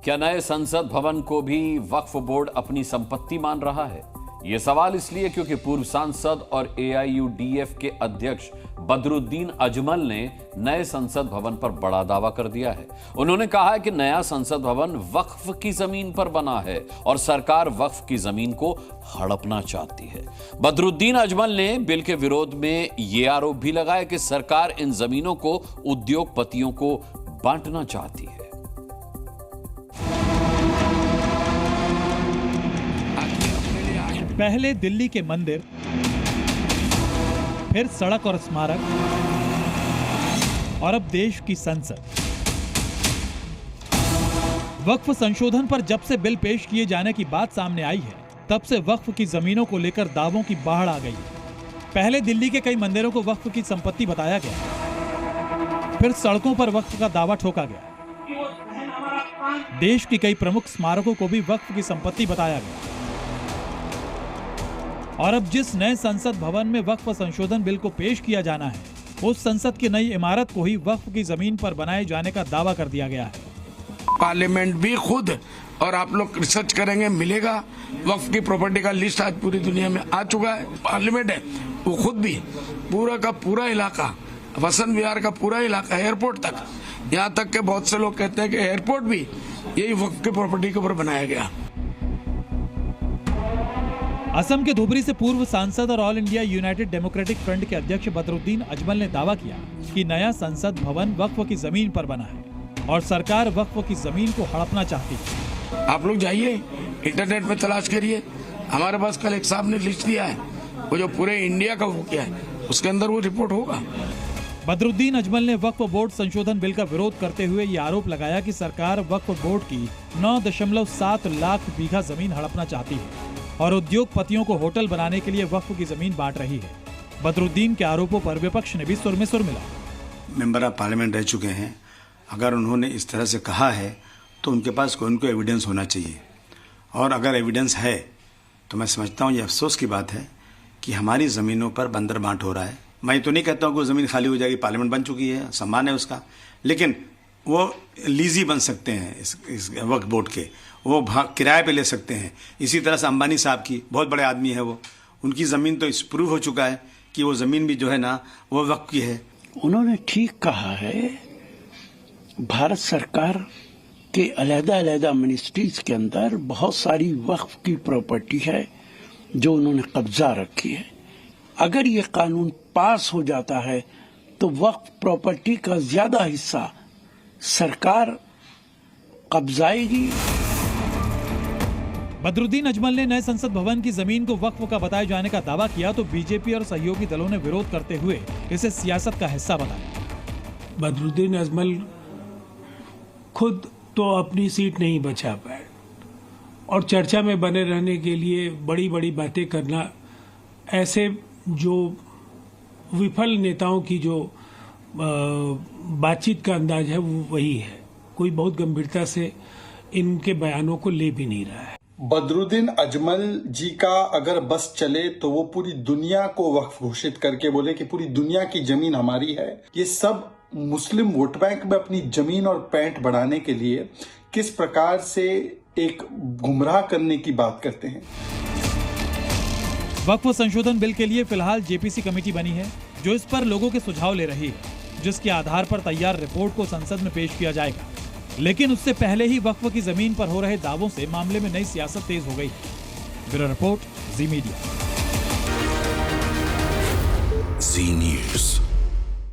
क्या नए संसद भवन को भी वक्फ बोर्ड अपनी संपत्ति मान रहा है? यह सवाल इसलिए क्योंकि पूर्व सांसद और AIUDF के अध्यक्ष बदरुद्दीन अजमल ने नए संसद भवन पर बड़ा दावा कर दिया है। उन्होंने कहा है कि नया संसद भवन वक्फ की जमीन पर बना है और सरकार वक्फ की जमीन को हड़पना चाहती है। बदरुद्दीन अजमल ने बिल के विरोध में यह आरोप भी लगाया कि सरकार इन जमीनों को उद्योगपतियों को बांटना चाहती है। पहले दिल्ली के मंदिर, फिर सड़क और स्मारक, और अब देश की संसद। वक्फ संशोधन पर जब से बिल पेश किए जाने की बात सामने आई है, तब से वक्फ की जमीनों को लेकर दावों की बाढ़ आ गई है। पहले दिल्ली के कई मंदिरों को वक्फ की संपत्ति बताया गया, फिर सड़कों पर वक्फ का दावा ठोका गया। देश की कई प्रमुख स्मारकों को भी वक्फ की संपत्ति बताया गया। और अब जिस नए संसद भवन में वक्फ संशोधन बिल को पेश किया जाना है, उस संसद की नई इमारत को ही वक्फ की जमीन पर बनाए जाने का दावा कर दिया गया है। पार्लियामेंट भी खुद, और आप लोग रिसर्च करेंगे मिलेगा, वक्फ की प्रॉपर्टी का लिस्ट आज पूरी दुनिया में आ चुका है। पार्लियामेंट है वो खुद भी पूरा का पूरा इलाका, वसंत विहार का पूरा इलाका, एयरपोर्ट तक, यहाँ तक के बहुत से लोग कहते हैं कि एयरपोर्ट भी यही वक्फ की प्रॉपर्टी के ऊपर बनाया गया। असम के धुबरी से पूर्व सांसद और all India United democratic front के अध्यक्ष बदरुद्दीन अजमल ने दावा किया कि नया संसद भवन वक्फ की जमीन पर बना है और सरकार वक्फ की जमीन को हड़पना चाहती है। आप लोग जाइए, इंटरनेट में तलाश करिए, हमारे पास कल एक साहब ने लिस्ट दिया है, वो जो पूरे इंडिया का वो किया है, उसके अंदर वो रिपोर्ट होगा। बदरुद्दीन अजमल ने वक्फ बोर्ड संशोधन बिल का विरोध करते हुए ये आरोप लगाया कि सरकार वक्फ बोर्ड की 9.7 लाख बीघा जमीन हड़पना चाहती है और उद्योगपतियों को होटल बनाने के लिए वक्फ की जमीन बांट रही है। बदरुद्दीन के आरोपों पर विपक्ष ने भी सुर में सुर मिला। मेंबर ऑफ पार्लियामेंट रह चुके हैं, अगर उन्होंने इस तरह से कहा है तो उनके पास कोई उनको एविडेंस होना चाहिए, और अगर एविडेंस है तो मैं समझता हूँ ये अफसोस की बात है कि हमारी ज़मीनों पर बंदर बांट हो रहा है। मैं तो नहीं कहता हूँ कि वो ज़मीन खाली हो जाएगी, पार्लियामेंट बन चुकी है, सम्मान है उसका, लेकिन वो लीजी बन सकते हैं इस वक्फ बोर्ड के, वो किराए पे ले सकते हैं। इसी तरह से अंबानी साहब की, बहुत बड़े आदमी है वो, उनकी ज़मीन तो प्रूव हो चुका है कि वो ज़मीन भी जो है ना वो वक्फ की है। उन्होंने ठीक कहा है, भारत सरकार के अलग-अलग मिनिस्ट्रीज के अंदर बहुत सारी वक्फ की प्रॉपर्टी है जो उन्होंने कब्जा रखी है। अगर ये कानून पास हो जाता है तो वक्फ प्रॉपर्टी का ज्यादा हिस्सा सरकार कब्जाएगी। बदरुद्दीन अजमल ने नए संसद भवन की जमीन को वक्फ का बताए जाने का दावा किया तो बीजेपी और सहयोगी दलों ने विरोध करते हुए इसे सियासत का हिस्सा बताया। बदरुद्दीन अजमल खुद तो अपनी सीट नहीं बचा पाए और चर्चा में बने रहने के लिए बड़ी बड़ी बातें करना, ऐसे जो विफल नेताओं की जो बातचीत का अंदाज है वो वही है। कोई बहुत गंभीरता से इनके बयानों को ले भी नहीं रहा है। बदरुद्दीन अजमल जी का अगर बस चले तो वो पूरी दुनिया को वक्फ घोषित करके बोले कि पूरी दुनिया की जमीन हमारी है। ये सब मुस्लिम वोट बैंक में अपनी जमीन और पैंट बढ़ाने के लिए किस प्रकार से एक गुमराह करने की बात करते हैं। वक्फ संशोधन बिल के लिए फिलहाल जेपीसी कमेटी बनी है जो इस पर लोगों के सुझाव ले रही है, जिसके आधार पर तैयार रिपोर्ट को संसद में पेश किया जाएगा। लेकिन उससे पहले ही वक्फ की जमीन पर हो रहे दावों से मामले में नई सियासत तेज हो गई है। ब्यूरो रिपोर्ट, जी मीडिया। जी न्यूज़।